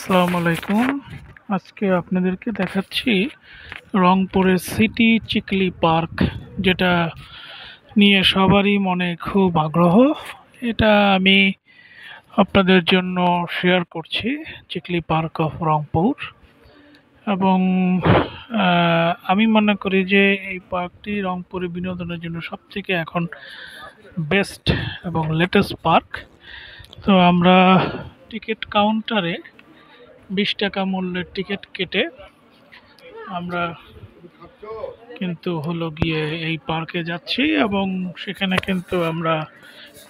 আসসালামু আলাইকুম। আজকে আপনাদেরকে দেখাচ্ছি রংপুরের সিটি চিকলি পার্ক, যেটা নিয়ে সবারই মনে খুব আগ্রহ। এটা আমি আপনাদের জন্য শেয়ার করছি, চিকলি পার্ক অফ রংপুর। এবং আমি মনে করি যে এই পার্কটি রংপুরে বিনোদনের জন্য সবথেকে এখন বেস্ট এবং লেটেস্ট পার্ক। তো আমরা টিকিট কাউন্টারে 20 টাকা মূল্যের টিকিট কেটে আমরা কিন্তু হলো গিয়ে এই পার্কে যাচ্ছি, এবং সেখানে কিন্তু আমরা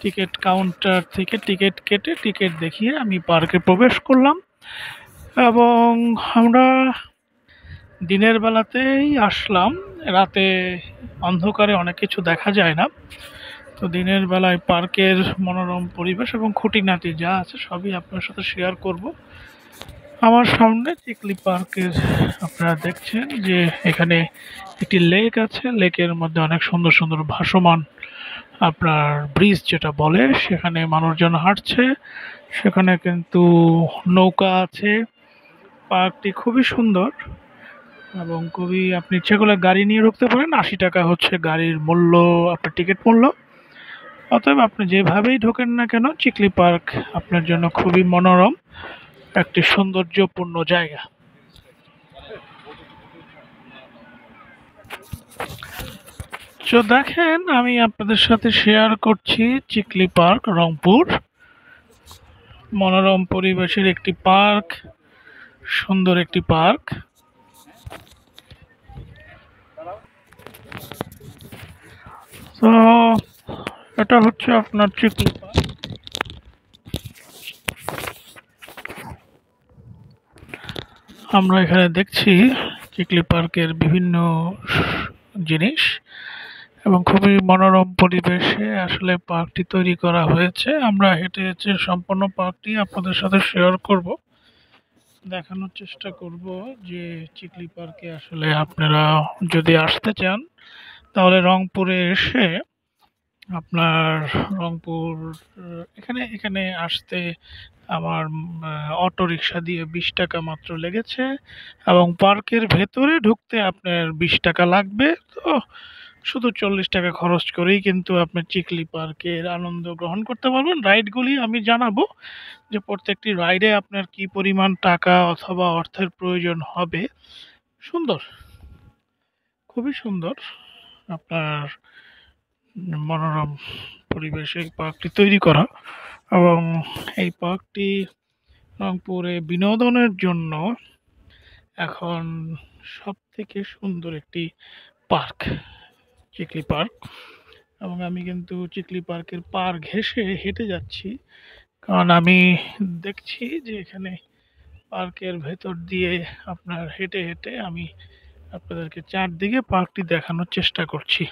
টিকিট কাউন্টার থেকে টিকিট কেটে টিকিট দেখিয়ে আমি পার্কে প্রবেশ করলাম। এবং আমরা দিনের বেলাতেই আসলাম, রাতে অন্ধকারে অনেক কিছু দেখা যায় না। তো দিনের বেলায় পার্কের মনোরম পরিবেশ এবং খুঁটিনাটি যা আছে সবই আপনার সাথে শেয়ার করব। আমার সামনে চিকলি পার্কের আপনারা দেখছেন যে এখানে একটি লেক আছে, লেকের মধ্যে অনেক সুন্দর সুন্দর ভাসমান আপনার ব্রিজ যেটা বলে, সেখানে মানুষজন হাঁটছে, সেখানে কিন্তু নৌকা আছে। পার্কটি খুবই সুন্দর এবং খুবই, আপনি ইচ্ছে করলে গাড়ি নিয়ে ঢুকতে পারেন। 80 টাকা হচ্ছে গাড়ির মূল্য, আপনার টিকিট মূল্য। অতএব আপনি যেভাবেই ঢোকেন না কেন, চিকলি পার্ক আপনার জন্য খুবই মনোরম একটি সৌন্দর্যপূর্ণ জায়গা। তো দেখেন, আমি আপনাদের সাথে শেয়ার করছি চিকলি পার্ক রংপুর, মনোরম পরিবেশের একটি পার্ক, সুন্দর একটি পার্ক। তো এটা হচ্ছে আপনার চিকলি পার্ক। আমরা এখানে দেখছি চিকলি পার্কের বিভিন্ন জিনিস, এবং খুবই মনোরম পরিবেশে আসলে পার্কটি তৈরি করা হয়েছে। আমরা হেঁটে হেঁটে সম্পূর্ণ পার্কটি আপনাদের সাথে শেয়ার করব, দেখানোর চেষ্টা করব যে চিকলি পার্কে আসলে আপনারা যদি আসতে চান তাহলে রংপুরে এসে আপনার রংপুর এখানে এখানে আসতে আমার অটো রিক্সা দিয়ে 20 টাকা মাত্র লেগেছে, এবং পার্কের ভেতরে ঢুকতে আপনার 20 টাকা লাগবে। তো শুধু 40 টাকা খরচ করেই কিন্তু আপনি চিকলি পার্কের আনন্দ গ্রহণ করতে পারবেন। রাইডগুলি আমি জানাবো যে প্রত্যেকটি রাইডে আপনার কি পরিমাণ টাকা অথবা অর্থের প্রয়োজন হবে। সুন্দর, খুবই সুন্দর আপনার মনোরম পরিবেশে এই পার্কটি তৈরি করা। এবং এই পার্কটি রংপুরে বিনোদনের জন্য এখন সব থেকে সুন্দর একটি পার্ক, চিকলি পার্ক। এবং আমি কিন্তু চিকলি পার্কের পার ঘেঁষে হেঁটে যাচ্ছি, কারণ আমি দেখছি যে এখানে পার্কের ভেতর দিয়ে আপনার হেঁটে হেঁটে আমি আপনাদেরকে চারদিকে পার্কটি দেখানোর চেষ্টা করছি,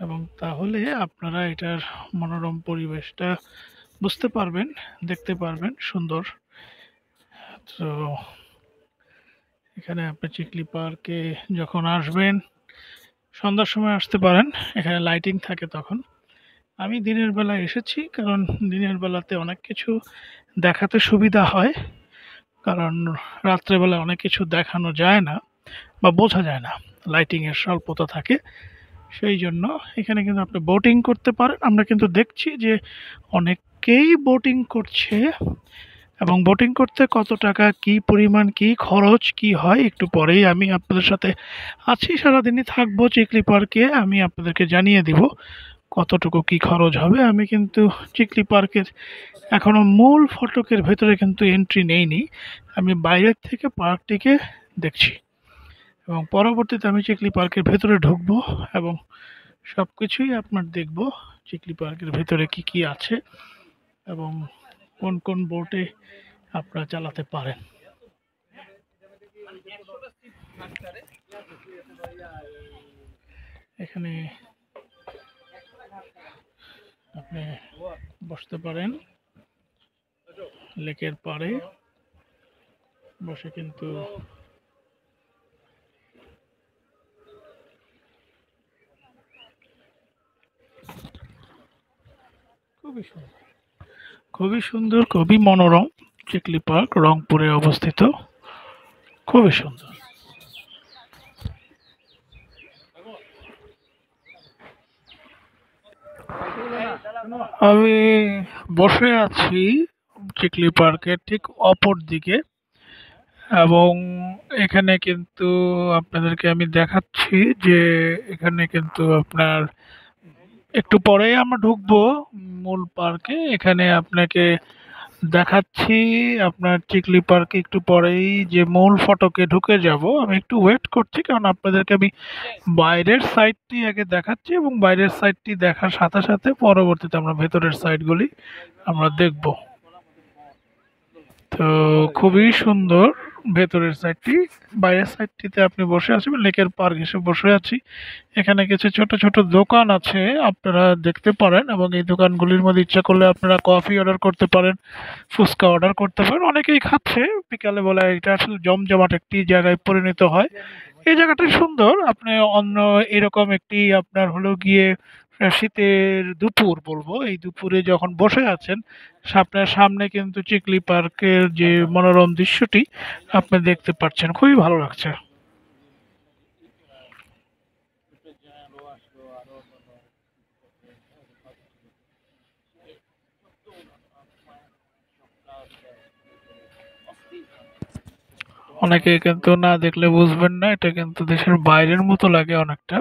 এবং তাহলে আপনারা এটার মনোরম পরিবেশটা বুঝতে পারবেন, দেখতে পারবেন সুন্দর। তো এখানে আপনি চিকলি পার্কে যখন আসবেন, সন্ধ্যার সময় আসতে পারেন, এখানে লাইটিং থাকে তখন। আমি দিনের বেলা এসেছি, কারণ দিনের বেলাতে অনেক কিছু দেখাতে সুবিধা হয়, কারণ রাত্রেবেলা অনেক কিছু দেখানো যায় না বা বোঝা যায় না, লাইটিংয়ের স্বল্পতা থাকে। সেই জন্য এখানে কিন্তু আপনি বোটিং করতে পারেন। আমরা কিন্তু দেখছি যে অনেকেই বোটিং করছে, এবং বোটিং করতে কত টাকা, কি পরিমাণ, কি খরচ, কি হয়, একটু পরেই আমি আপনাদের সাথে আছি, সারাদিনই থাকবো চিকলি পার্কে, আমি আপনাদেরকে জানিয়ে দিব কতটুকু কি খরচ হবে। আমি কিন্তু চিকলি পার্কের এখনো মূল ফটকের ভেতরে কিন্তু এন্ট্রি নেইনি, আমি বাইরের থেকে পার্কটিকে দেখছি, এবং পরবর্তীতে আমি চিকলি পার্কের ভেতরে ঢুকবো এবং সব কিছুই আপনার দেখবো চিকলি পার্কের ভেতরে কি কি আছে এবং কোন কোন বোটে আপনারা চালাতে পারেন। এখানে আপনি বসতে পারেন লেকের পাড়ে বসে, কিন্তু খুবই সুন্দর, খুবই সুন্দর, খুবই মনোরম। চিকলি পার্ক রংপুরে অবস্থিত, খুবই সুন্দর। আমি বসে আছি চিকলি পার্কের ঠিক অপর দিকে, এবং এখানে কিন্তু আপনাদেরকে আমি দেখাচ্ছি যে এখানে কিন্তু আপনার একটু পরেই আমরা ঢুকবো মূল পার্কে। এখানে আপনাকে দেখাচ্ছি আপনার চিকলি পার্কে একটু পরেই যে মূল ফটকে ঢুকে যাব। আমি একটু ওয়েট করছি কারণ আপনাদেরকে আমি বাইরের সাইডটি আগে দেখাচ্ছি, এবং বাইরের সাইডটি দেখার সাথে সাথে পরবর্তীতে আমরা ভেতরের সাইডগুলি আমরা দেখব। তো খুবই সুন্দর ভেতরের সাইডটি। বাইরের সাইডটিতে আপনি বসে আছেন, লেকের পার্ক হিসেবে বসে আছি। এখানে কিছু ছোট ছোট দোকান আছে, আপনারা দেখতে পারেন, এবং এই দোকানগুলির মধ্যে ইচ্ছা করলে আপনারা কফি অর্ডার করতে পারেন, ফুচকা অর্ডার করতে পারেন। অনেকেই খাচ্ছে বিকালে বেলা, এটা আসলে জমজমাট একটি জায়গায় পরিণত হয়। এই জায়গাটা সুন্দর। আপনি অন্য এরকম একটি আপনার হলো গিয়ে শীতের দুপুর বলবো, এই দুপুরে যখন বসে আছেন আপনার সামনে কিন্তু চিকলি পার্কের যে মনোরম দৃশ্যটি আপনি দেখতে পাচ্ছেন, খুবই ভালো লাগছে। অনেকে কিন্তু না দেখলে বুঝবেন না, এটা কিন্তু দেশের বাইরের মতো লাগে অনেকটা।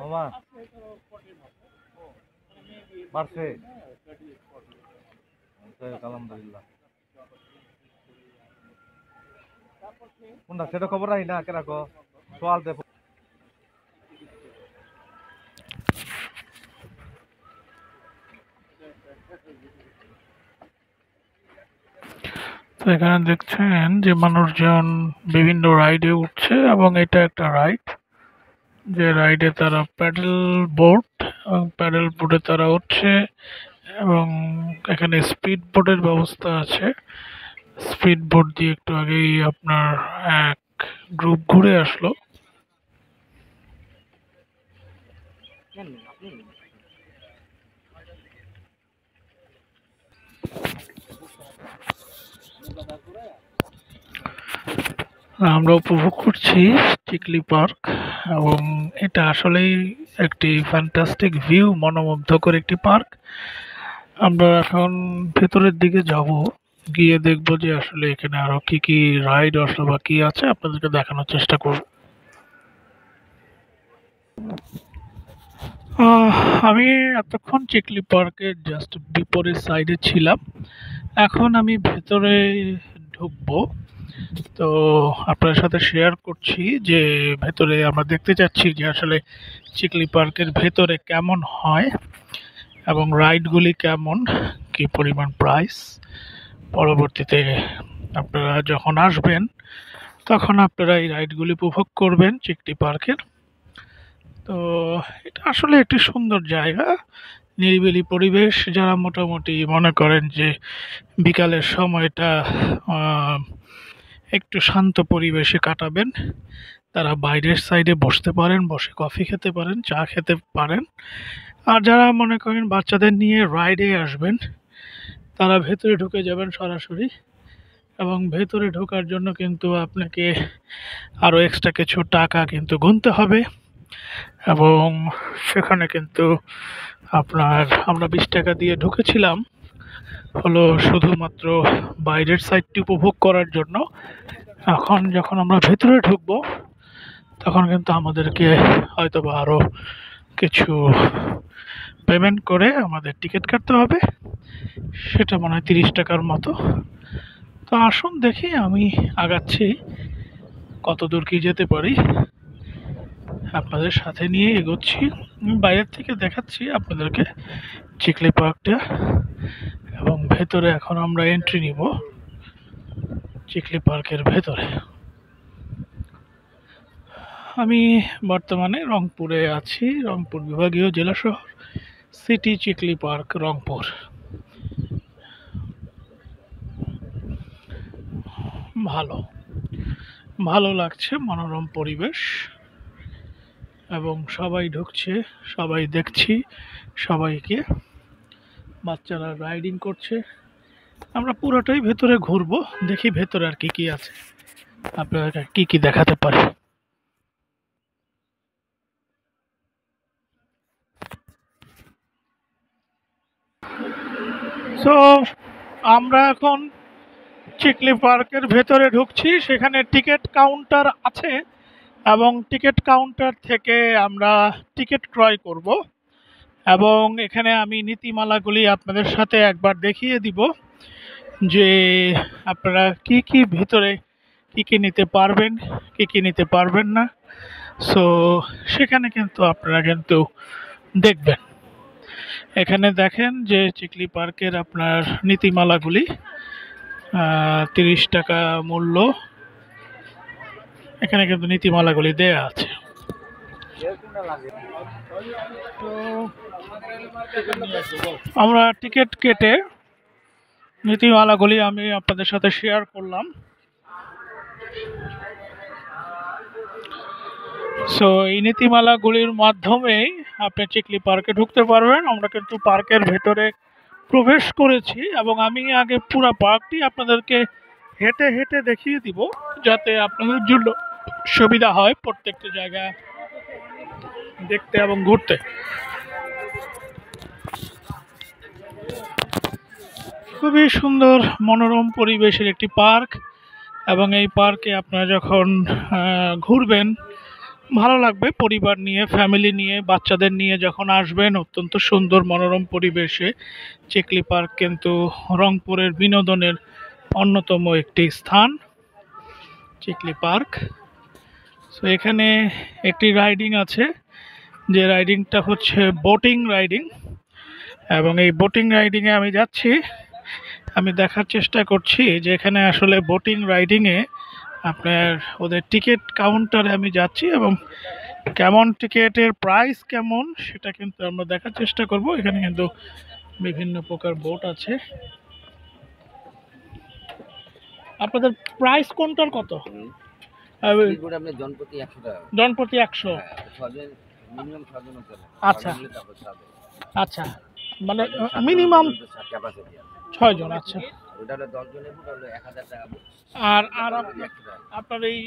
মামা বাড়ছে, আলহামদুলিল্লাহ। কোনটা সেটা খবর রাখি না, কে রাখো সোয়াল দে। তো এখানে দেখছেন যে মানুষজন বিভিন্ন রাইডে উঠছে, এবং এটা একটা রাইড, যে রাইডে তারা প্যাডেল বোট, এবং প্যাডেল বোটে তারা উঠছে, এবং এখানে স্পিড বোটের ব্যবস্থা আছে। স্পিড বোট দিয়ে একটু আগেই আপনার এক গ্রুপ ঘুরে আসলো। আমরা উপভোগ করছি চিকলি পার্ক, এবং এটা আসলেই একটি ফ্যান্টাস্টিক ভিউ, মনোমুগ্ধকর একটি পার্ক। আমরা এখন ভেতরের দিকে যাব, গিয়ে দেখবো যে আসলে এখানে আরো কি কি রাইড আসলো বা কি আছে, আপনাদেরকে দেখানোর চেষ্টা করব। আহ, আমি এতক্ষণ চিকলি পার্কের জাস্ট বিপরীত সাইডে ছিলাম, এখন আমি ভেতরে ঢুকবো। তো আপনার সাথে শেয়ার করছি যে ভেতরে আমরা দেখতে চাচ্ছি যে আসলে চিকলি পার্কের ভেতরে কেমন হয়, এবং রাইডগুলি কেমন, কি পরিমাণ প্রাইস। পরবর্তীতে আপনারা যখন আসবেন তখন আপনারা এই রাইডগুলি উপভোগ করবেন চিকলি পার্কের। তো এটা আসলে একটি সুন্দর জায়গা, নিরিবিলি পরিবেশ। যারা মোটামুটি মনে করেন যে বিকালের সময়টা আহ, একটু শান্ত পরিবেশে কাটাবেন, তারা বাইরের সাইডে বসতে পারেন, বসে কফি খেতে পারেন, চা খেতে পারেন। আর যারা মনে করেন বাচ্চাদের নিয়ে রাইডে আসবেন, তারা ভেতরে ঢুকে যাবেন সরাসরি, এবং ভেতরে ঢোকার জন্য কিন্তু আপনাকে আরও এক্সট্রা কিছু টাকা কিন্তু গুনতে হবে। এবং সেখানে কিন্তু আপনার আমরা 20 টাকা দিয়ে ঢুকেছিলাম হলো শুধুমাত্র বাইরের সাইডটি উপভোগ করার জন্য। এখন যখন আমরা ভেতরে ঢুকবো তখন কিন্তু আমাদেরকে হয়তোবা আরো কিছু পেমেন্ট করে আমাদের টিকিট কাটতে হবে, সেটা মনে হয় 30 টাকার মতো। তো আসুন দেখি, আমি আগাচ্ছি, কত দূর কি যেতে পারি আপনাদের সাথে নিয়ে এগোচ্ছি। বাইরের থেকে দেখাচ্ছি আপনাদেরকে চিকলি পার্কটা, এবং ভেতরে এখন আমরা এন্ট্রি নিব চিকলি পার্কের ভেতরে। আমি বর্তমানে রংপুরে আছি, রংপুর বিভাগীয় জেলা শহর, সিটি চিকলি পার্ক রংপুর। ভালো ভালো লাগছে, মনোরম পরিবেশ, এবং সবাই ঢুকছে, সবাই দেখছি সবাইকে। বাচ্চারা রাইডিং করছে। আমরা পুরোটাই ভেতরে ঘুরবো, দেখি ভেতরে আর কি কি আছে, আপনাদের কি কি দেখাতে পারি। সো আমরা এখন চিকলি পার্কের ভেতরে ঢুকছি। সেখানে টিকিট কাউন্টার আছে এবং টিকিট কাউন্টার থেকে আমরা টিকিট ক্রয় করব এবং এখানে আমি নীতিমালাগুলি আপনাদের সাথে একবার দেখিয়ে দিব যে আপনারা কি কি ভিতরে কি কি নিতে পারবেন, কি কি নিতে পারবেন না। সো সেখানে কিন্তু আপনারা কিন্তু দেখবেন। এখানে দেখেন যে চিকলি পার্কের আপনার নীতিমালাগুলি 30 টাকা মূল্য। এখানে কিন্তু নীতিমালাগুলি দেয়া আছে। তো আমরা টিকিট কেটে নীতিমালাগুলি আমি আপনাদের সাথে শেয়ার করলাম। সো এই নীতিমালাগুলির মাধ্যমেই আপনি চিকলি পার্কে ঢুকতে পারবেন। আমরা কিন্তু পার্কের ভেতরে প্রবেশ করেছি এবং আমি আগে পুরো পার্কটি আপনাদেরকে হেঁটে হেঁটে দেখিয়ে দিব, যাতে আপনাদের জন্য সুবিধা হয় প্রত্যেকটা জায়গা দেখতে এবং ঘুরতে। খুবই সুন্দর মনোরম পরিবেশের একটি পার্ক এবং এই পার্কে আপনারা যখন ঘুরবেন ভালো লাগবে। পরিবার নিয়ে, ফ্যামিলি নিয়ে, বাচ্চাদের নিয়ে যখন আসবেন, অত্যন্ত সুন্দর মনোরম পরিবেশে চিকলি পার্ক কিন্তু রংপুরের বিনোদনের অন্যতম একটি স্থান, চিকলি পার্ক। সো এখানে একটি রাইডিং আছে, যে রাইডিংটা হচ্ছে বোটিং রাইডিং এবং এই বোটিং রাইডিংয়ে আমি যাচ্ছি। আমি দেখার চেষ্টা করছি যে এখানে আসলে বোটিং রাইডিংয়ে আপনার ওদের টিকিট কাউন্টারে আমি যাচ্ছি এবং কেমন টিকিটের প্রাইস কেমন সেটা কিন্তু আমরা দেখার চেষ্টা করব। এখানে কিন্তু বিভিন্ন প্রকার বোট আছে। আপনাদের প্রাইস কোনটার কত? জনপ্রতি 100। আচ্ছা আচ্ছা, মানে মিনিমাম 6 জন। আচ্ছা, আর আর আপনার এই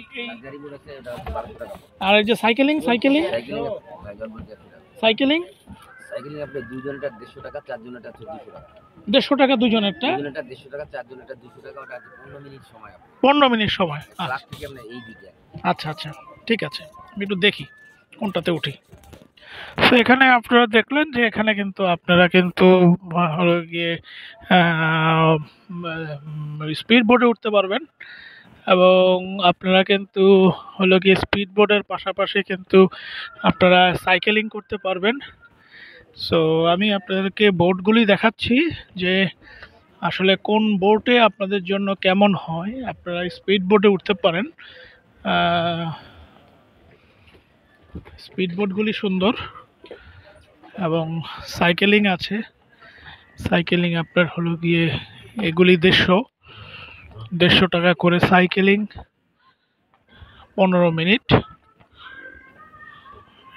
আর এই যে সাইকেলিং সাইকেলিং সাইকেলিং আপনি 2 জনেরটা 150 টাকা, 4 জনেরটা 200 টাকা। 150 টাকা 2 জনেরটা, 2 জনেরটা 150 টাকা, 4 জনেরটা 200 টাকা। ওটা 15 মিনিট সময়, 15 মিনিট সময়। লাস্ট থেকে আপনি এই দিকে। আচ্ছা আচ্ছা, ঠিক আছে, আমি একটু দেখি কোনটাতে উঠি। তো এখানে আপনারা দেখলেন যে এখানে কিন্তু আপনারা কিন্তু হলো গিয়ে স্পিড বোটে উঠতে পারবেন এবং আপনারা কিন্তু হলো গিয়ে স্পিড বোটের পাশাপাশি কিন্তু আপনারা সাইকেলিং করতে পারবেন। সো আমি আপনাদেরকে বোটগুলি দেখাচ্ছি যে আসলে কোন বোটে আপনাদের জন্য কেমন হয়। আপনারা স্পিড বোটে উঠতে পারেন। স্পিড বোটগুলি সুন্দর এবং সাইকেলিং আছে। সাইকেলিং আপনার হলো গিয়ে এগুলি 150 টাকা করে সাইকেলিং, 15 মিনিট।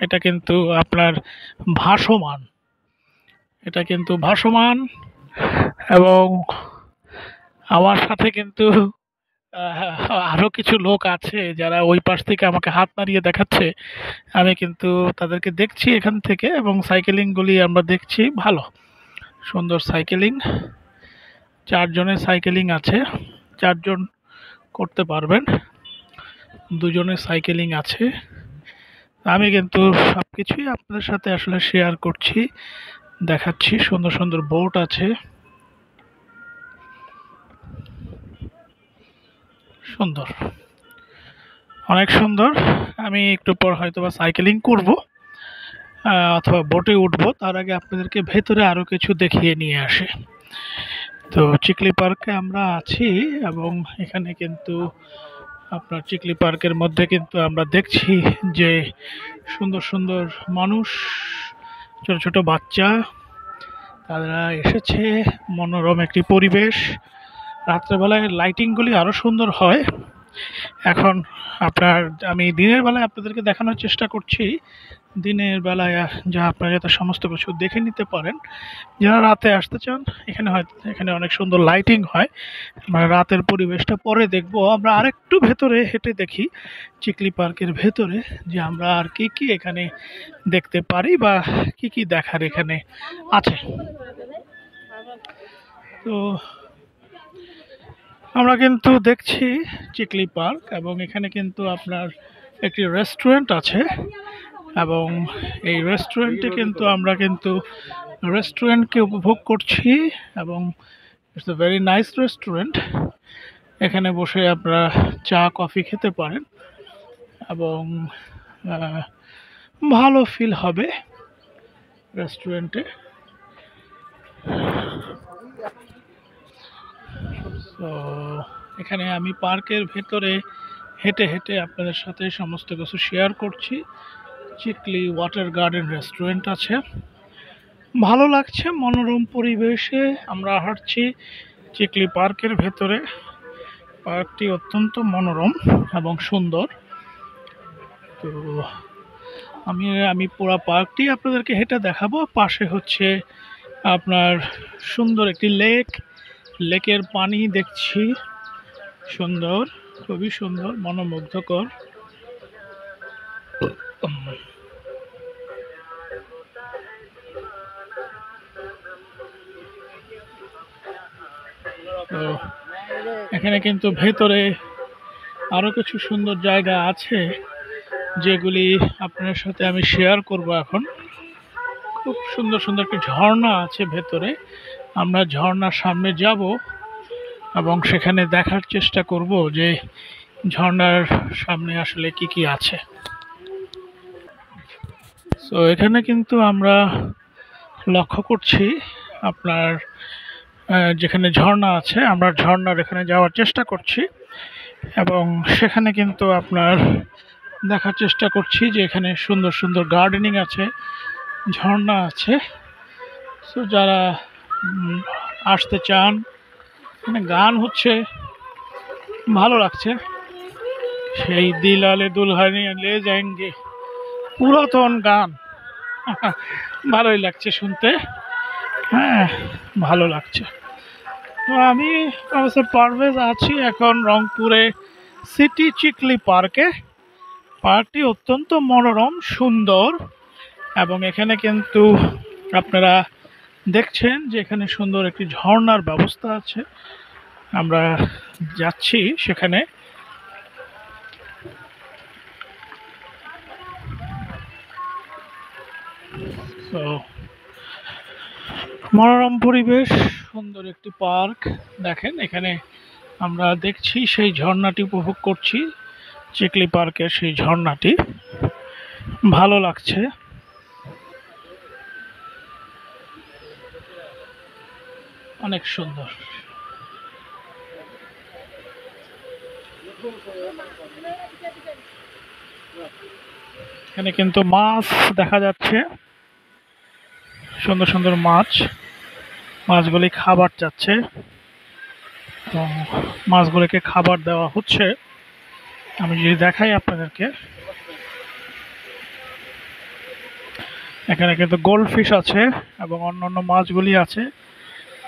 এটা কিন্তু আপনার ভাসমান, এটা কিন্তু ভাসমান এবং আমার সাথে কিন্তু আরো কিছু লোক আছে যারা ওই পাশ থেকে আমাকে হাত নাড়িয়ে দেখাচ্ছে। আমি কিন্তু তাদেরকে দেখছি এখান থেকে এবং সাইকেলিংগুলি আমরা দেখছি, ভালো সুন্দর সাইকেলিং। 4 জনের সাইকেলিং আছে, 4 জন করতে পারবেন। 2 জনের সাইকেলিং আছে। আমি কিন্তু সব কিছুই আপনাদের সাথে আসলে শেয়ার করছি, দেখাচ্ছি। সুন্দর সুন্দর বোট আছে, সুন্দর, অনেক সুন্দর। আমি একটু পর হয়তো বা সাইকেলিং করব অথবা বোটে উঠবো, তার আগে আপনাদেরকে ভেতরে আরো কিছু দেখিয়ে নিয়ে আসে। তো চিকলি পার্কে আমরা আছি এবং এখানে কিন্তু আপনার চিকলি পার্কের মধ্যে কিন্তু আমরা দেখছি যে সুন্দর সুন্দর মানুষ, ছোট ছোট বাচ্চা, তারা এসেছে। মনোরম একটি পরিবেশ। রাত্রেবেলায় লাইটিংগুলি আরো সুন্দর হয়। এখন আপনার আমি দিনের বেলায় আপনাদেরকে দেখানোর চেষ্টা করছি। দিনের বেলায় যা আপনারা যাতে সমস্ত কিছু দেখে নিতে পারেন। যারা রাতে আসতে চান, এখানে অনেক সুন্দর লাইটিং হয়। আমরা রাতের পরিবেশটা পরে দেখবো। আমরা আরেকটু ভেতরে হেঁটে দেখি চিকলি পার্কের ভেতরে, যে আমরা আর কি কি এখানে দেখতে পারি বা কি কি দেখার এখানে আছে। তো আমরা কিন্তু দেখছি চিকলি পার্ক, এবং এখানে কিন্তু আপনার একটি রেস্টুরেন্ট আছে, এবং এই রেস্টুরেন্টে কিন্তু আমরা কিন্তু রেস্টুরেন্টকে উপভোগ করছি, এবং it's a very nice restaurant. এখানে বসে আপনারা চা কফি খেতে পারেন, এবং আহ, ভালো ফিল হবে রেস্টুরেন্টে। তো এখানে আমি পার্কের ভেতরে হেঁটে হেঁটে আপনাদের সাথে সমস্ত কিছু শেয়ার করছি। চিকলি ওয়াটার গার্ডেন রেস্টুরেন্ট আছে, ভালো লাগছে মনোরম পরিবেশে আমরা হাঁটছি চিকলি পার্কের ভেতরে। পার্কটি অত্যন্ত মনোরম এবং সুন্দর। তো আমি আমি পুরো পার্কটি আপনাদেরকে হেঁটে দেখাবো। পাশে হচ্ছে আপনার সুন্দর একটি লেক, লেকের পানি দেখছি সুন্দর, খুবই সুন্দর, মনোমুগ্ধকর। তো এখানে কিন্তু ভেতরে আরো কিছু সুন্দর জায়গা আছে, যেগুলি আপনার সাথে আমি শেয়ার করব এখন। খুব সুন্দর সুন্দর একটি ঝর্ণা আছে ভেতরে। আমরা ঝর্ণার সামনে যাব এবং সেখানে দেখার চেষ্টা করব যে ঝর্ণার সামনে আসলে কি কি আছে। তো এখানে কিন্তু আমরা লক্ষ্য করছি আপনার যেখানে ঝর্ণা আছে, আমরা ঝর্ণার এখানে যাওয়ার চেষ্টা করছি, এবং সেখানে কিন্তু আপনার দেখার চেষ্টা করছি যে এখানে সুন্দর সুন্দর গার্ডেনিং আছে, ঝর্ণা আছে। তো যারা আসতে চান, এখানে গান হচ্ছে, ভালো লাগছে। সেই দিল আলে দুলহানি লে যায়েঙ্গে, পুরাতন গান। ভালোই লাগছে শুনতে, হ্যাঁ ভালো লাগছে। তো আমি প্রফেসর পারভেজ আছি এখন রংপুরে সিটি চিকলি পার্কে। পার্কটি অত্যন্ত মনোরম সুন্দর, এবং এখানে কিন্তু আপনারা দেখছেন যে এখানে সুন্দর একটি ঝর্ণার ব্যবস্থা আছে। আমরা যাচ্ছি সেখানে। তো মনোরম পরিবেশ, সুন্দর একটি পার্ক। দেখেন এখানে আমরা দেখছি সেই ঝর্ণাটি উপভোগ করছি, চিকলি পার্কের সেই ঝর্ণাটি ভালো লাগছে। অনেক সুন্দর। এখানে কিন্তু মাছ দেখা যাচ্ছে, সুন্দর সুন্দর মাছ। মাছগুলি খাবার চাচ্ছে, তো মাছগুলিকে খাবার দেওয়া হচ্ছে। আমি যদি দেখাই আপনাদেরকে, এখানে কিন্তু গোল্ড ফিশ আছে এবং অন্যান্য মাছগুলি আছে,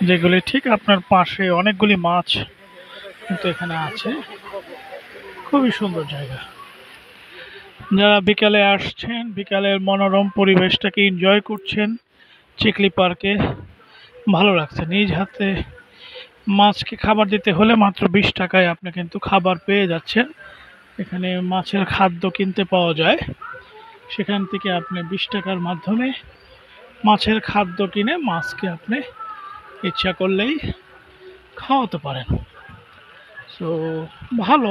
যেগুলি ঠিক আপনার পাশে অনেকগুলি মাছ কিন্তু এখানে আছে। খুবই সুন্দর জায়গা। যারা বিকালে আসছেন, বিকালের মনোরম পরিবেশটাকে এনজয় করছেন চিকলি পার্কে, ভালো লাগছে। নিজ হাতে মাছকে খাবার দিতে হলে মাত্র 20 টাকায় আপনি কিন্তু খাবার পেয়ে যাচ্ছেন। এখানে মাছের খাদ্য কিনতে পাওয়া যায়, সেখান থেকে আপনি 20 টাকার মাধ্যমে মাছের খাদ্য কিনে মাছকে আপনি ইচ্ছা করলেই খাওয়াতে পারেন। সো ভালো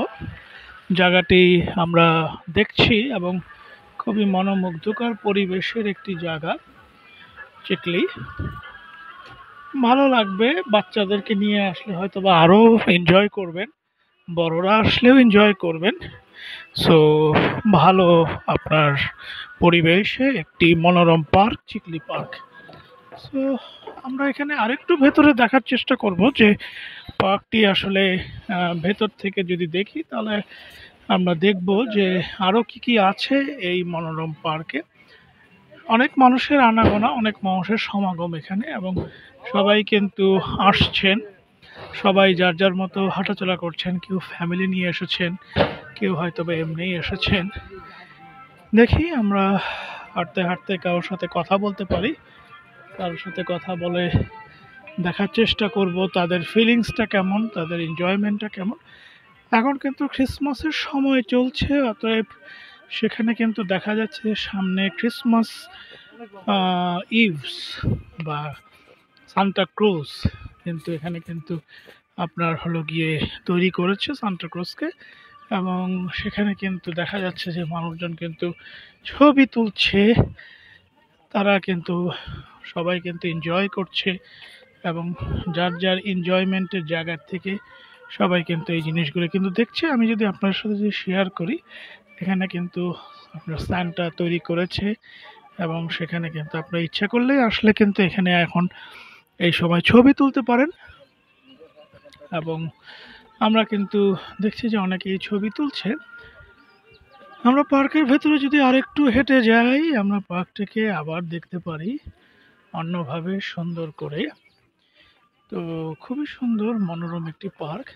জায়গাটি আমরা দেখছি, এবং খুবই মনোমুগ্ধকর পরিবেশের একটি জায়গা চিকলি। ভালো লাগবে, বাচ্চাদেরকে নিয়ে আসলে হয়তো বা আরও এনজয় করবেন, বড়রা আসলেও এনজয় করবেন। সো ভালো আপনার পরিবেশে একটি মনোরম পার্ক চিকলি পার্ক। সো আমরা এখানে আরেকটু ভেতরে দেখার চেষ্টা করব যে পার্কটি আসলে ভেতর থেকে যদি দেখি তাহলে আমরা দেখব যে আরো কি কি আছে এই মনোরম পার্কে। অনেক মানুষের আনাগোনা, অনেক মানুষের সমাগম এখানে, এবং সবাই কিন্তু আসছেন। সবাই যার যার মতো হাঁটাচলা করছেন, কেউ ফ্যামিলি নিয়ে এসেছেন, কেউ হয়তো বা এমনিই এসেছেন। দেখি আমরা হাঁটতে হাঁটতে কারোর সাথে কথা বলতে পারি, কারোর সাথে কথা বলে দেখার চেষ্টা করব তাদের ফিলিংসটা কেমন, তাদের এনজয়মেন্টটা কেমন। এখন কিন্তু ক্রিসমাসের সময় চলছে, অতএব সেখানে কিন্তু দেখা যাচ্ছে সামনে ক্রিসমাস ইভস বা সান্টা ক্রুজ কিন্তু এখানে কিন্তু আপনার হলো গিয়ে তৈরি করেছে সান্টা ক্রুজকে, এবং সেখানে কিন্তু দেখা যাচ্ছে যে মানুষজন কিন্তু ছবি তুলছে, তারা কিন্তু সবাই কিন্তু এনজয় করছে, এবং যার যার এনজয়মেন্টের জায়গা থেকে সবাই কিন্তু এই জিনিসগুলো কিন্তু দেখছে। আমি যদি আপনার সাথে যদি শেয়ার করি, এখানে কিন্তু আপনার সান্টা তৈরি করেছে, এবং সেখানে কিন্তু আপনার ইচ্ছা করলেই আসলে কিন্তু এখানে এখন এই সময় ছবি তুলতে পারেন। এবং আমরা কিন্তু দেখছি যে অনেকেই ছবি তুলছে। আমরা পার্কের ভেতরে যদি আরেকটু হেঁটে যাই, আমরা পার্কটিকে আবার দেখতে পারি অন্যভাবে সুন্দর করে। তো খুবই সুন্দর মনোরম একটি পার্ক,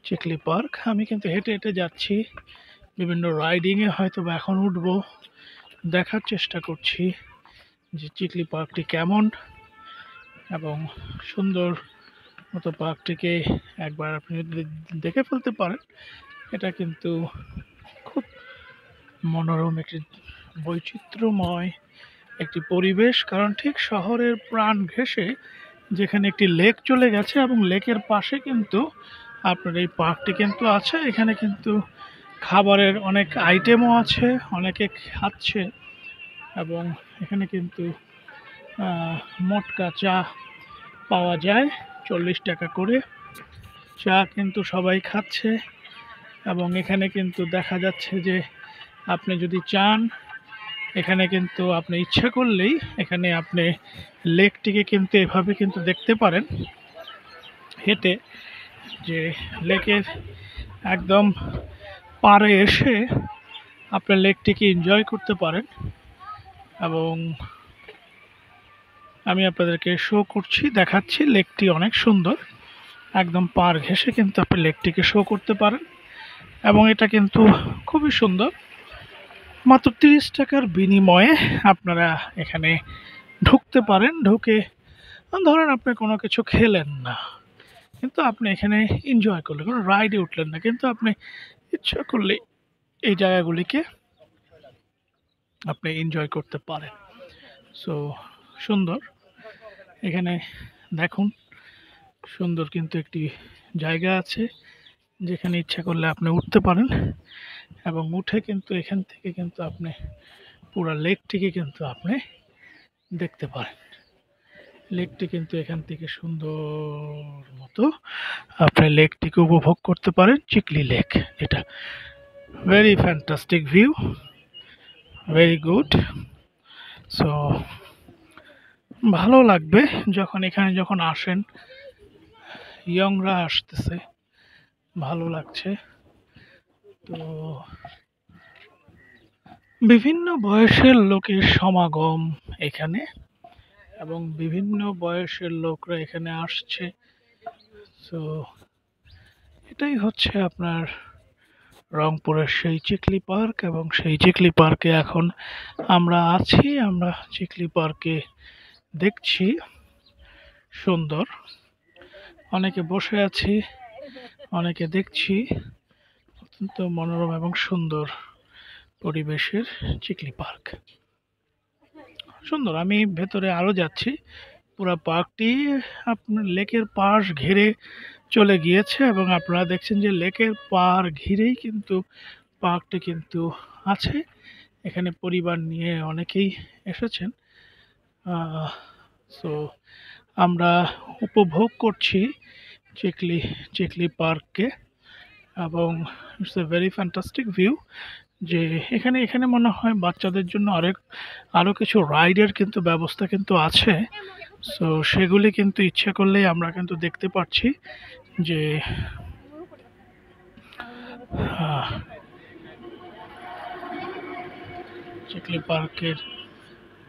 চিকলি পার্ক। আমি কিন্তু হেঁটে হেঁটে যাচ্ছি, বিভিন্ন রাইডিংয়ে হয়তো বা এখন উঠবো, দেখার চেষ্টা করছি যে চিকলি পার্কটি কেমন, এবং সুন্দর মতো পার্কটিকে একবার আপনি যদি দেখে ফেলতে পারেন। এটা কিন্তু খুব মনোরম একটি বৈচিত্র্যময় একটি পরিবেশ, কারণ ঠিক শহরের প্রাণ ঘেঁষে যেখানে একটি লেক চলে গেছে, এবং লেকের পাশে কিন্তু আপনার এই পার্কটি কিন্তু আছে। এখানে কিন্তু খাবারের অনেক আইটেমও আছে, অনেকে খাচ্ছে, এবং এখানে কিন্তু আহ, মটকা চা পাওয়া যায় 40 টাকা করে। চা কিন্তু সবাই খাচ্ছে, এবং এখানে কিন্তু দেখা যাচ্ছে যে আপনি যদি চান, এখানে কিন্তু আপনি ইচ্ছা করলেই এখানে আপনি লেকটিকে কিন্তু এভাবে কিন্তু দেখতে পারেন হেঁটে, যে লেকের একদম পাড়ে এসে আপনার লেকটিকে এনজয় করতে পারেন। এবং আমি আপনাদেরকে শো করছি, দেখাচ্ছি, লেকটি অনেক সুন্দর, একদম পাড় ঘেঁষে কিন্তু আপনি লেকটিকে শো করতে পারেন, এবং এটা কিন্তু খুবই সুন্দর। মাত্র 30 টাকার বিনিময়ে আপনারা এখানে ঢুকতে পারেন। ঢুকে ধরেন আপনি কোনো কিছু খেলেন না, কিন্তু আপনি এখানে এনজয় করলেন, কোনো রাইডে উঠলেন না, কিন্তু আপনি ইচ্ছা করলে এই জায়গাগুলিকে আপনি এনজয় করতে পারেন। সো সুন্দর, এখানে দেখুন সুন্দর কিন্তু একটি জায়গা আছে যেখানে ইচ্ছা করলে আপনি উঠতে পারেন, এবং উঠে কিন্তু এখান থেকে কিন্তু আপনি পুরো লেকটিকে কিন্তু আপনি দেখতে পারেন। লেকটি কিন্তু এখান থেকে সুন্দর মতো আপনি লেকটিকে উপভোগ করতে পারেন, চিকলি লেক, যেটা very fantastic view, very good. So ভালো লাগবে যখন এখানে যখন আসেন, ইয়ংরা আসতেছে, ভালো লাগছে। তো বিভিন্ন বয়সের লোকের সমাগম এখানে, এবং বিভিন্ন বয়সের লোকরা এখানে আসছে। সো এটাই হচ্ছে আপনার রংপুরের সেই চিকলি পার্ক, এবং সেই চিকলি পার্কে এখন আমরা আছি। আমরা চিকলি পার্কে দেখছি সুন্দর, অনেকে বসে আছি, অনেকে দেখছি। অত্যন্ত মনোরম এবং সুন্দর পরিবেশের চিকলি পার্ক, সুন্দর। আমি ভেতরে আরো যাচ্ছি, পুরো পার্কটি আপনার লেকের পাশ ঘিরে চলে গিয়েছে, এবং আপনারা দেখছেন যে লেকের পাড় ঘিরেই কিন্তু পার্কটি কিন্তু আছে। এখানে পরিবার নিয়ে অনেকেই এসেছেন। সো আমরা উপভোগ করছি চিকলি চিকলি পার্ককে, এবং it's a very fantastic view. যে এখানে এখানে মনে হয় বাচ্চাদের জন্য আরো কিছু রাইডের কিন্তু ব্যবস্থা কিন্তু আছে। সো সেগুলি কিন্তু ইচ্ছা করলেই আমরা কিন্তু দেখতে পাচ্ছি, যে আহ, চিকলি পার্কের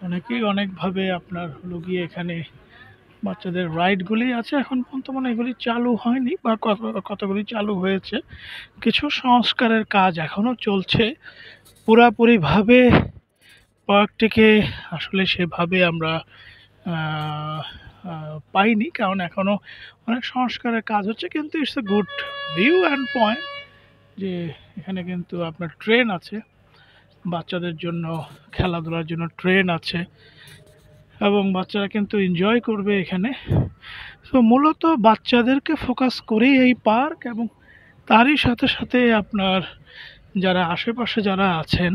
অনেকেই অনেকভাবে আপনার হলো গিয়ে এখানে বাচ্চাদের রাইডগুলি আছে এখন পর্যন্ত মানে এগুলি চালু হয়নি বা কতগুলি চালু হয়েছে। কিছু সংস্কারের কাজ এখনো চলছে। পুরাপুরিভাবে পার্কটিকে আসলে সেভাবে আমরা আহ, পাইনি, কারণ এখনো অনেক সংস্কারের কাজ হচ্ছে। কিন্তু it's a good view and point যে এখানে কিন্তু আপনার ট্রেন আছে, বাচ্চাদের জন্য খেলাধুলার জন্য ট্রেন আছে এবং বাচ্চারা কিন্তু এনজয় করবে এখানে। তো মূলত বাচ্চাদেরকে ফোকাস করেই এই পার্ক, এবং তারই সাথে সাথে আপনার যারা আশেপাশে যারা আছেন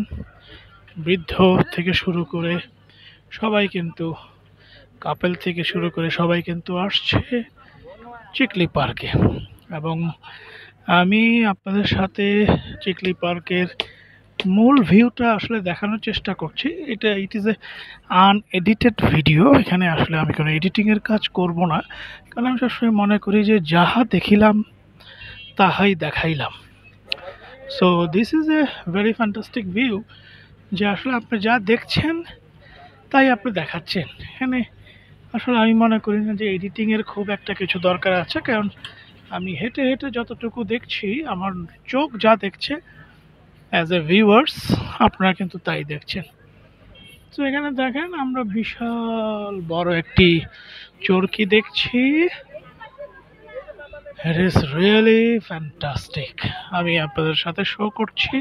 বৃদ্ধ থেকে শুরু করে সবাই কিন্তু, কাপেল থেকে শুরু করে সবাই কিন্তু আসছে চিকলি পার্কে। এবং আমি আপনাদের সাথে চিকলি পার্কের মূল ভিউটা আসলে দেখানোর চেষ্টা করছি। It is a unedited video. এখানে আসলে আমি কোনো এডিটিংয়ের কাজ করব না, কারণ আমি সবসময় মনে করি যে যাহা দেখিলাম তাহাই দেখাইলাম। So this is a very fantastic view, যে আসলে আপনি যা দেখছেন তাই আপনি দেখাচ্ছেন এখানে। আসলে আমি মনে করি না যে এডিটিংয়ের খুব একটা কিছু দরকার আছে, কারণ আমি হেঁটে হেঁটে যতটুকু দেখছি, আমার চোখ যা দেখছে অ্যাজ এ ভিউয়ার্স আপনারা কিন্তু তাই দেখছেন। তো এখানে দেখেন আমরা বিশাল বড় একটি চরকি দেখছি। It is really fantastic. আমি আপনাদের সাথে শো করছি।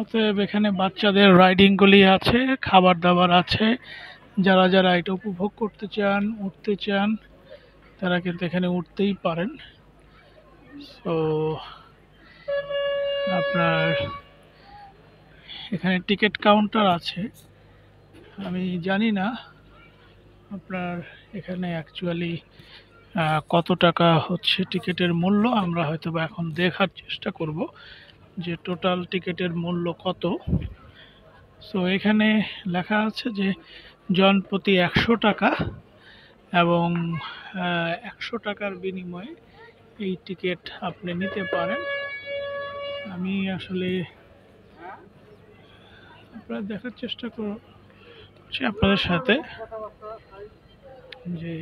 অতএব এখানে বাচ্চাদের রাইডিংগুলি আছে, খাবার দাবার আছে। যারা যারা এটা উপভোগ করতে চান, উঠতে চান, তারা কিন্তু এখানে উঠতেই পারেন। তো আপনার এখানে টিকিট কাউন্টার আছে। আমি জানি না আপনার এখানে অ্যাকচুয়ালি কত টাকা হচ্ছে টিকিটের মূল্য। আমরা হয়তো বা এখন দেখার চেষ্টা করব যে টোটাল টিকিটের মূল্য কত। সো এখানে লেখা আছে যে জনপ্রতি 100 টাকা, এবং 100 টাকার বিনিময়ে এই টিকিট আপনি নিতে পারেন। আমি আসলে আপনারা দেখার চেষ্টা করছি আপনাদের সাথে যে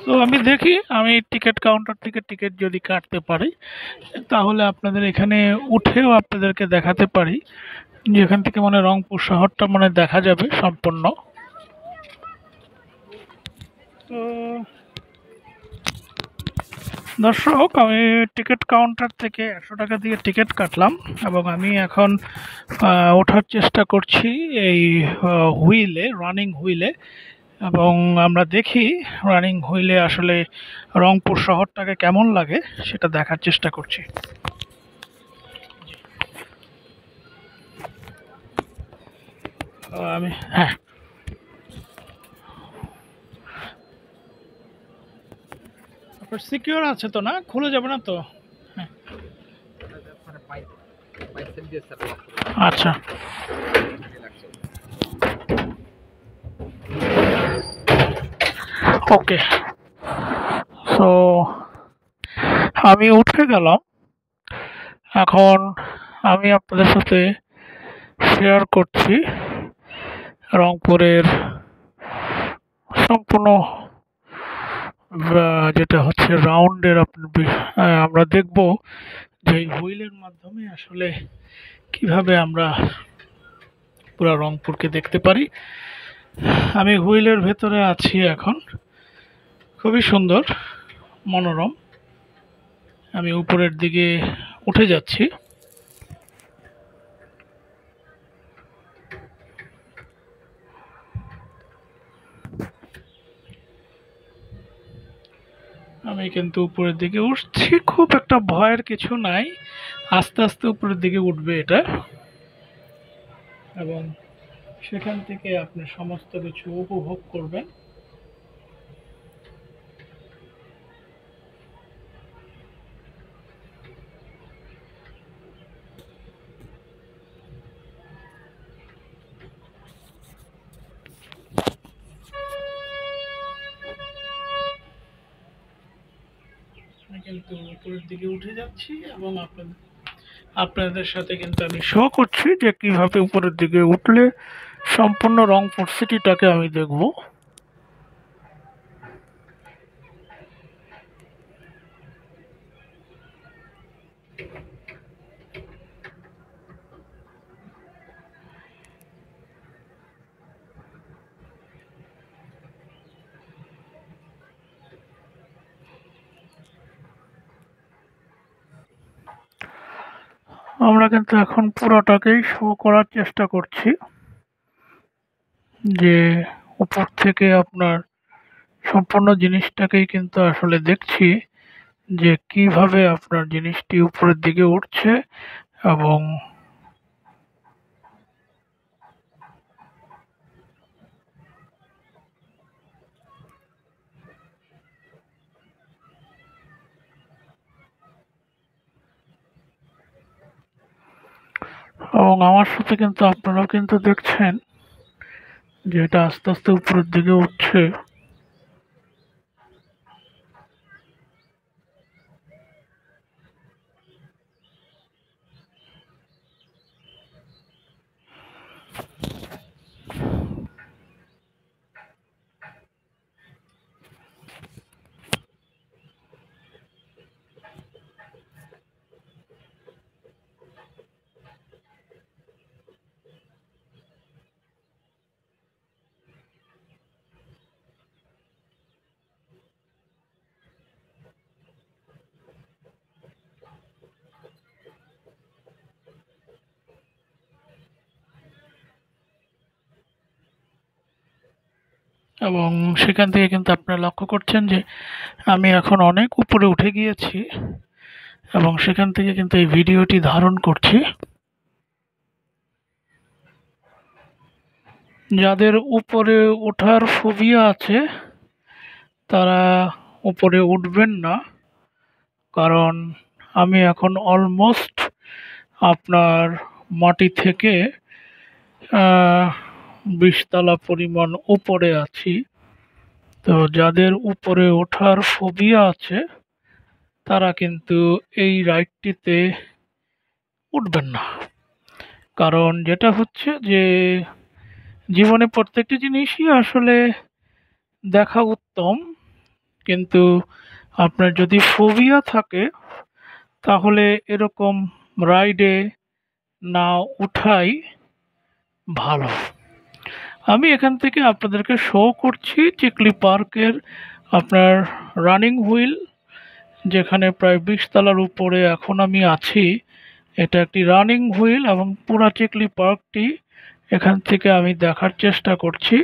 তো আমি দেখি আমি টিকিট কাউন্টার থেকে টিকিট যদি কাটতে পারি তাহলে আপনাদের এখানে উঠেও আপনাদেরকে দেখাতে পারি যে এখান থেকে মানে রংপুর শহরটা মানে দেখা যাবে সম্পূর্ণ। তো দর্শক, আমি টিকিট কাউন্টার থেকে 100 টাকা দিয়ে টিকিট কাটলাম এবং আমি এখন ওঠার চেষ্টা করছি এই হুইলে, রানিং হুইলে। এবং আমরা দেখি রানিং হুইলে আসলে রংপুর শহরটাকে কেমন লাগে সেটা দেখার চেষ্টা করছি। আমি হ্যাঁ, আপনার সিকিউর আছে তো, না খুলে যাবে না তো? হ্যাঁ, আচ্ছা। ওকে, সো আমি উঠে গেলাম। এখন আমি আপনাদের সাথে শেয়ার করছি রংপুরের সম্পূর্ণ যেটা হচ্ছে রাউন্ডের আমরা দেখব যে এই হুইলের মাধ্যমে আসলে কিভাবে আমরা পুরো রংপুরকে দেখতে পারি। আমি হুইলের ভেতরে আছি এখন, খুবই সুন্দর, মনোরম। আমি উপরের দিকে উঠে যাচ্ছি। আমি কিন্তু উপরের দিকে উঠছি, খুব একটা ভয়ের কিছু নাই, আস্তে আস্তে উপরের দিকে উঠবে এটা, এবং সেখান থেকে আপনি সমস্ত কিছু উপভোগ করবেন। আমি কিন্তু উপরের দিকে উঠে যাচ্ছি এবং আপনাদের সাথে কিন্তু আমি শো করছি যে কিভাবে উপরের দিকে উঠলে সম্পূর্ণ রংপুর সিটিটাকে আমি দেখব। আমরা কিন্তু এখন পুরোটাকেই শো করার চেষ্টা করছি, যে উপর থেকে আপনার সম্পূর্ণ জিনিসটাকেই কিন্তু আসলে দেখছি যে কিভাবে আপনার জিনিসটি উপরের দিকে উঠছে। এবং আমার সাথে কিন্তু আপনারাও কিন্তু দেখছেন যে এটা আস্তে আস্তে উপরের দিকে উঠছে। এবং সেখান থেকে কিন্তু আপনারা লক্ষ্য করছেন যে আমি এখন অনেক উপরে উঠে গিয়েছি এবং সেখান থেকে কিন্তু এই ভিডিওটি ধারণ করছি। যাদের উপরে ওঠার ফোবিয়া আছে তারা উপরে উঠবেন না, কারণ আমি এখন অলমোস্ট আপনার মাটি থেকে 20 তলা পরিমাণ উপরে আছি। তো যাদের উপরে ওঠার ফোবিয়া আছে তারা কিন্তু এই রাইডটিতে উঠবেন না, কারণ যেটা হচ্ছে যে জীবনে প্রত্যেকটি জিনিসই আসলে দেখা উত্তম, কিন্তু আপনার যদি ফোবিয়া থাকে তাহলে এরকম রাইডে না উঠাই ভালো। আমি এখান থেকে আপনাদেরকে শো করছি চিকলি পার্কের আপনার রানিং হুইল, যেখানে প্রায় 20 তলার উপরে এখন আমি আছি। এটা একটি রানিং হুইল এবং পুরা চিকলি পার্কটি এখান থেকে আমি দেখার চেষ্টা করছি,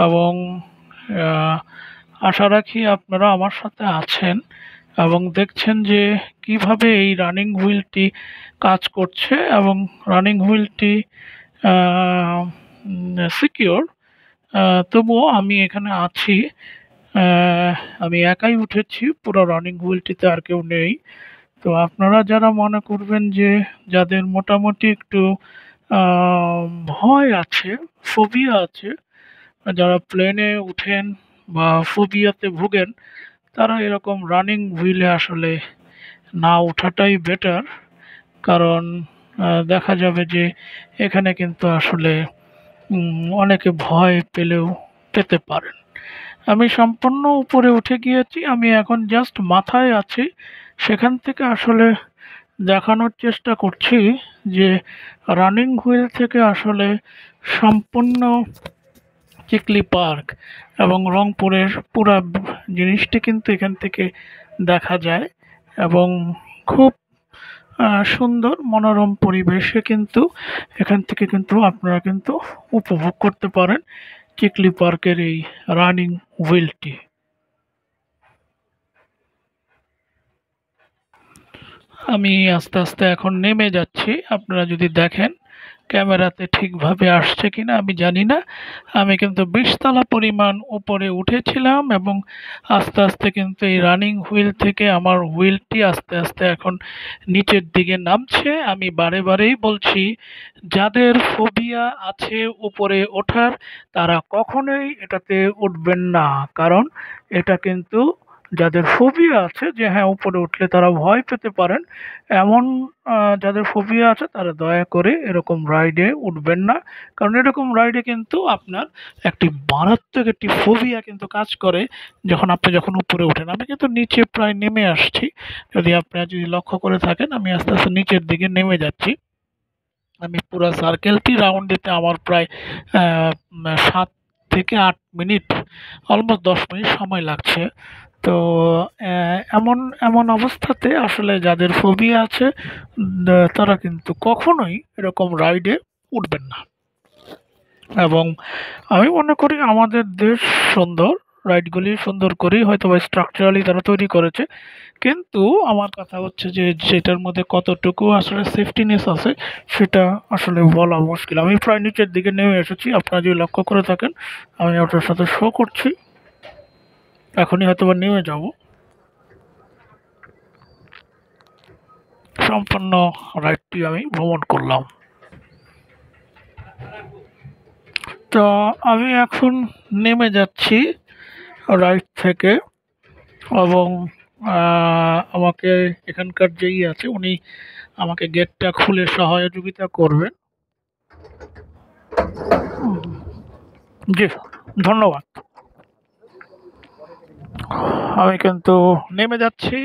এবং আহ, আশা রাখি আপনারা আমার সাথে আছেন এবং দেখছেন যে কিভাবে এই রানিং হুইলটি কাজ করছে, এবং রানিং হুইলটি সিকিওর। তবুও আমি এখানে আছি, আমি একাই উঠেছি, পুরো রানিং হুইলটিতে আর কেউ নেই। তো আপনারা যারা মনে করবেন যে যাদের মোটামুটি একটু ভয় আছে, ফোবিয়া আছে, যারা প্লেনে উঠেন বা ফোবিয়াতে ভোগেন, তারা এরকম রানিং হুইলে আসলে না ওঠাটাই বেটার, কারণ দেখা যাবে যে এখানে কিন্তু আসলে অনেকে ভয় পেতে পারেন। আমি সম্পূর্ণ উপরে উঠে গিয়েছি, আমি এখন জাস্ট মাথায় আছি। সেখান থেকে আসলে দেখানোর চেষ্টা করছি যে রানিং হুইল থেকে আসলে সম্পূর্ণ চিকলি পার্ক এবং রংপুরের পুরা জিনিসটি কিন্তু এখান থেকে দেখা যায়, এবং খুব সুন্দর মনোরম পরিবেশে কিন্তু এখান থেকে কিন্তু আপনারা কিন্তু উপভোগ করতে পারেন চিকলি পার্কের এই রানিং হুইলটি। আমি আস্তে আস্তে এখন নেমে যাচ্ছি। আপনারা যদি দেখেন ক্যামেরাতে ঠিকভাবে আসছে কিনা আমি জানি না। আমি কিন্তু ২০ তলা পরিমাণ উপরে উঠেছিলাম এবং আস্তে আস্তে কিন্তু এই রানিং হুইল থেকে আমার হুইলটি আস্তে আস্তে এখন নিচের দিকে নামছে। আমি বারে বারেই বলছি, যাদের ফোবিয়া আছে উপরে ওঠার, তারা কখনোই এটাতে উঠবেন না। কারণ এটা কিন্তু যাদের ফোবিয়া আছে যে হ্যাঁ উপরে উঠলে তারা ভয় পেতে পারেন, এমন যাদের ফোবিয়া আছে তারা দয়া করে এরকম রাইডে উঠবেন না। কারণ এরকম রাইডে কিন্তু আপনার একটি মারাত্মক একটি ফোবিয়া কিন্তু কাজ করে যখন উপরে ওঠেন। আমি কিন্তু নিচে প্রায় নেমে আসছি। আপনারা যদি লক্ষ্য করে থাকেন, আমি আস্তে আস্তে নিচের দিকে নেমে যাচ্ছি। আমি পুরা সার্কেলটি রাউন্ড দিতে আমার প্রায় ৭ থেকে ৮ মিনিট, অলমোস্ট ১০ মিনিট সময় লাগছে। তো এমন এমন অবস্থাতে আসলে যাদের ফোবিয়া আছে তারা কিন্তু কখনোই এরকম রাইডে উঠবেন না। এবং আমি মনে করি আমাদের দেশ সুন্দর, রাইডগুলি সুন্দর করেই হয়তো বা স্ট্রাকচারালি তারা তৈরি করেছে। কিন্তু আমার কথা হচ্ছে যে সেটার মধ্যে কতটুকু আসলে সেফটিনেস আছে সেটা আসলে বলা মুশকিল। আমি প্রায় নিচের দিকে নেমে এসেছি। আপনারা যদি লক্ষ্য করে থাকেন, আমি ওটার সাথে শো করছি। এখনই হয়তো বা নেমে যাব। সম্পূর্ণ রাইডটি আমি ভ্রমণ করলাম। তো আমি এখন নেমে যাচ্ছি রাইড থেকে এবং আমাকে এখানকার যেই আছে উনি আমাকে গেটটা খুলে সহযোগিতা করবেন। জি, ধন্যবাদ। আমি কিন্তু নেমে যাচ্ছি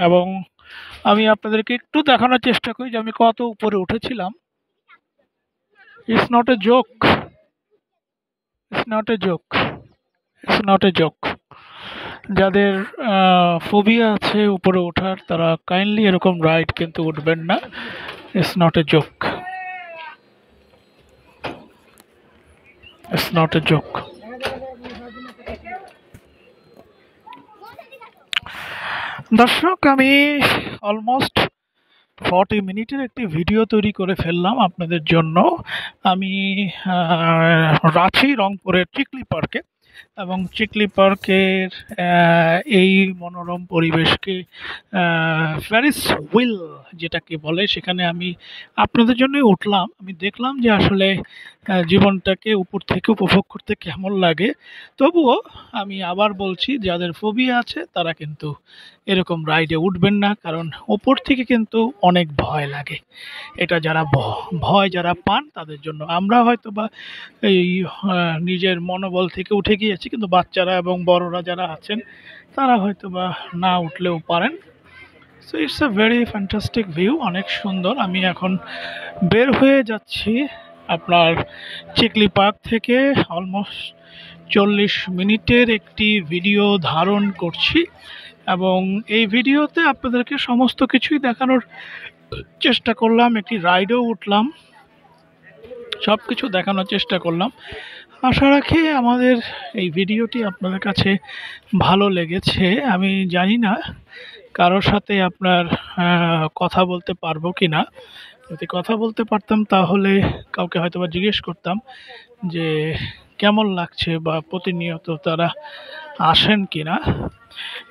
এবং আমি আপনাদেরকে একটু দেখানোর চেষ্টা করি যে আমি কত উপরে উঠেছিলাম। It's not a joke, it's not a joke, it's not a joke. যাদের ফোবিয়া আছে উপরে ওঠার, তারা কাইন্ডলি এরকম রাইড কিন্তু উঠবেন না। It's not a joke, it's not a joke. দর্শক, আমি অলমোস্ট 40 মিনিটের একটি ভিডিও তৈরি করে ফেললাম আপনাদের জন্য। আমি রাঁচি রংপুরের চিকলি পার্কে এবং চিকলি পার্কের এই মনোরম পরিবেশকে ফেরিস হুইল যেটাকে বলে, সেখানে আমি আপনাদের জন্যই উঠলাম। আমি দেখলাম যে আসলে জীবনটাকে উপর থেকে উপভোগ করতে কেমন লাগে। তবুও আমি আবার বলছি, যাদের ফোবিয়া আছে তারা কিন্তু এরকম রাইডে উঠবেন না। কারণ ওপর থেকে কিন্তু অনেক ভয় লাগে। এটা যারা ভয় যারা পান তাদের জন্য। আমরা হয়তো বা এই নিজের মনোবল থেকে উঠে গিয়েছি, কিন্তু বাচ্চারা এবং বড়রা যারা আছেন তারা হয়তো বা না উঠলেও পারেন। So it's a very fantastic view, অনেক সুন্দর। আমি এখন বের হয়ে যাচ্ছি আপনার চিকলি পার্ক থেকে। অলমোস্ট 40 মিনিটের একটি ভিডিও ধারণ করছি এবং এই ভিডিওতে আপনাদেরকে সমস্ত কিছুই দেখানোর চেষ্টা করলাম। একটি রাইডেও উঠলাম, সব কিছু দেখানোর চেষ্টা করলাম। আশা রাখি আমাদের এই ভিডিওটি আপনাদের কাছে ভালো লেগেছে। আমি জানি না কারোর সাথে আপনার কথা বলতে পারবো কি না। যদি কথা বলতে পারতাম তাহলে কাউকে হয়তো বা জিজ্ঞেস করতাম যে কেমন লাগছে বা প্রতিনিয়ত তারা আসেন কিনা।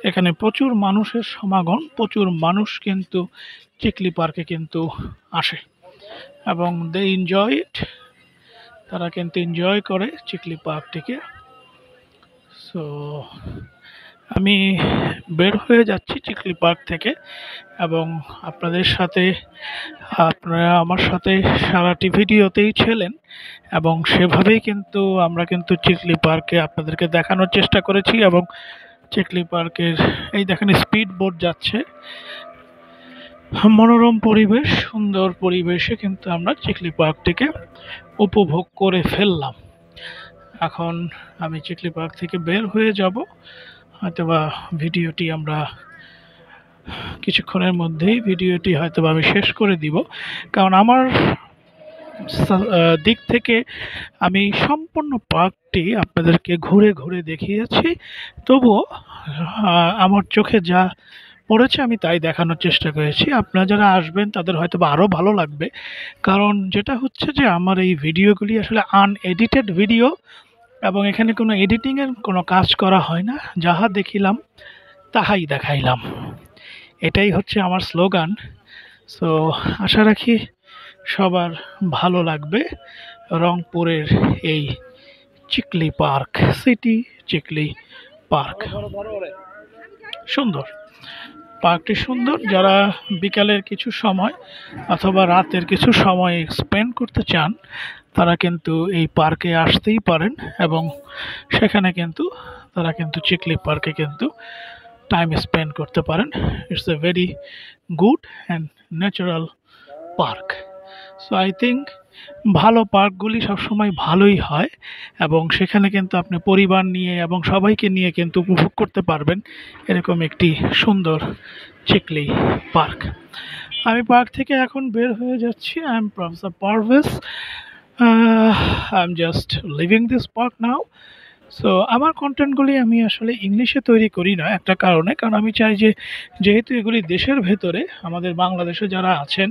এখানে প্রচুর মানুষের সমাগম, প্রচুর মানুষ কিন্তু চিকলি পার্কে কিন্তু আসে এবং দে এনজয় ইট। তারা কিন্তু এনজয় করে চিকলি পার্কটিকে। সো আমি বের হয়ে যাচ্ছি চিকলি পার্ক থেকে এবং আপনাদের সাথে, আপনারা আমার সাথে সারাটি ভিডিওতেই ছিলেন এবং সেভাবেই কিন্তু আমরা কিন্তু চিকলি পার্কে আপনাদেরকে দেখানোর চেষ্টা করেছি। এবং চিকলি পার্কের এই দেখেন স্পিড বোট যাচ্ছে, মনোরম পরিবেশ, সুন্দর পরিবেশে কিন্তু আমরা চিকলি পার্কটিকে উপভোগ করে ফেললাম। এখন আমি চিকলি পার্ক থেকে বের হয়ে যাব। হয়তোবা ভিডিওটি আমরা কিছুক্ষণের মধ্যেই হয়তোবা আমি শেষ করে দিব। কারণ আমার দিক থেকে আমি সম্পূর্ণ পার্কটি আপনাদেরকে ঘুরে ঘুরে দেখিয়েছি। তবুও আমার চোখে যা পড়েছে আমি তাই দেখানোর চেষ্টা করেছি। আপনারা যারা আসবেন তাদের হয়তোবা আরও ভালো লাগবে। কারণ যেটা হচ্ছে যে আমার এই ভিডিওগুলি আসলে আনএডিটেড ভিডিও এবং এখানে কোনো এডিটিংয়ের কোনো কাজ করা হয় না। যাহা দেখিলাম তাহাই দেখাইলাম। এটাই হচ্ছে আমার স্লোগান। সো আশা রাখি সবার ভালো লাগবে রংপুরের এই Chikli park, city Chikli park. সুন্দর, পার্কটি সুন্দর। যারা বিকালের কিছু সময় অথবা রাতের কিছু সময় স্পেন্ড করতে চান তারা কিন্তু এই পার্কে আসতেই পারেন এবং সেখানে কিন্তু তারা কিন্তু চিকলি পার্কে কিন্তু টাইম স্পেন্ড করতে পারেন। It's a very good and natural park. So I think ভালো পার্কগুলি সবসময় ভালোই হয় এবং সেখানে কিন্তু আপনি পরিবার নিয়ে এবং সবাইকে নিয়ে কিন্তু উপভোগ করতে পারবেন এরকম একটি সুন্দর চিকলি পার্ক। আমি পার্ক থেকে এখন বের হয়ে যাচ্ছি। I am professor Parvez. I am just living this park now. So আমার কন্টেন্টগুলি আমি আসলে ইংলিশে তৈরি করি না একটা কারণে, কারণ আমি চাই যে যেহেতু এগুলি দেশের ভেতরে আমাদের বাংলাদেশে যারা আছেন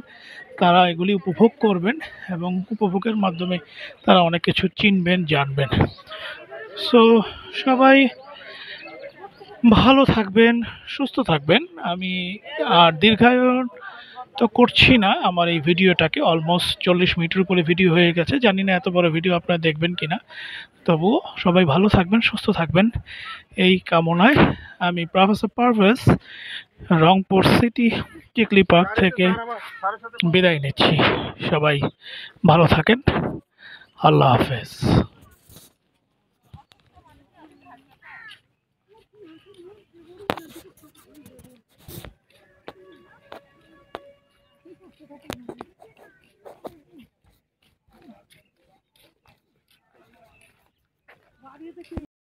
তারা এগুলি উপভোগ করবেন এবং উপভোগের মাধ্যমে তারা অনেক কিছু চিনবেন, জানবেন। সো সবাই ভালো থাকবেন, সুস্থ থাকবেন। আমি আর দীর্ঘায়ন তো করছি না আমার এই ভিডিওটাকে। অলমোস্ট 40 মিনিটের উপরে ভিডিও হয়ে গেছে। জানি না এত বড় ভিডিও আপনারা দেখবেন কিনা। তবুও সবাই ভালো থাকবেন, সুস্থ থাকবেন এই কামনায় আমি professor Parvez Rangpur city Chikli park থেকে বিদায় নিচ্ছি। সবাই ভালো থাকেন। আল্লাহ হাফেজ।